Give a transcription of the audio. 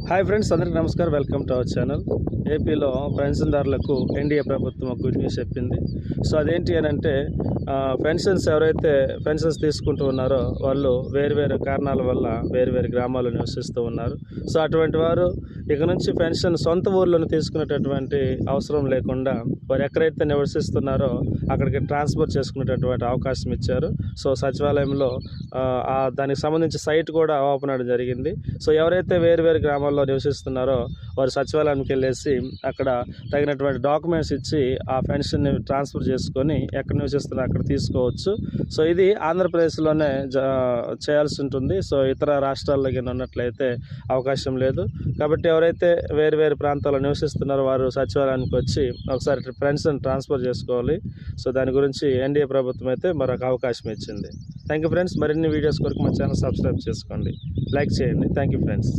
Hi friends, అందరికీ నమస్కారం. Welcome to our channel. ఏపీలో పెన్షన్దారులకు ఎన్డీఏ ప్రభుత్వం ఒక గుడ్ న్యూస్ చెప్పింది. సో అదేంటి అని అంటే పెన్షన్స్ ఎవరైతే పెన్షన్స్ తీసుకుంటూ ఉన్నారో వాళ్ళు వేరు కారణాల వల్ల వేరు గ్రామాల్లో నివసిస్తూ ఉన్నారు. సో అటువంటి వారు ఇక నుంచి పెన్షన్ సొంత ఊర్లోనే తీసుకునేటటువంటి అవసరం లేకుండా వారు ఎక్కడైతే నివసిస్తున్నారో అక్కడికి ట్రాన్స్ఫర్ చేసుకునేటటువంటి అవకాశం ఇచ్చారు. సో సచివాలయంలో దానికి సంబంధించి సైట్ కూడా ఓపెన్ అవ్వడం జరిగింది. సో ఎవరైతే వేరు గ్రామాల్లో నివసిస్తున్నారో వారు సచివాలయానికి వెళ్ళేసి అక్కడ తగినటువంటి డాక్యుమెంట్స్ ఇచ్చి ఆ పెన్షన్ని ట్రాన్స్ఫర్ చేసుకొని ఎక్కడ నివసిస్తున్నారో అక్కడ తీసుకోవచ్చు. సో ఇది ఆంధ్రప్రదేశ్లోనే చేయాల్సి ఉంటుంది. సో ఇతర రాష్ట్రాల్లో ఉన్నట్లయితే అవకాశం లేదు. కాబట్టి ఎవరైతే వేరు ప్రాంతాల్లో నివసిస్తున్నారో వారు సచివాలయానికి వచ్చి ఒకసారి పెన్షన్ ట్రాన్స్ఫర్ చేసుకోవాలి. సో దాని గురించి ఎన్డీఏ ప్రభుత్వం అయితే మరొక అవకాశం ఇచ్చింది. Thank you friends. మరిన్ని వీడియోస్ కొరకు మా ఛానల్ సబ్స్క్రైబ్ చేసుకోండి, లైక్ చేయండి. Thank you friends.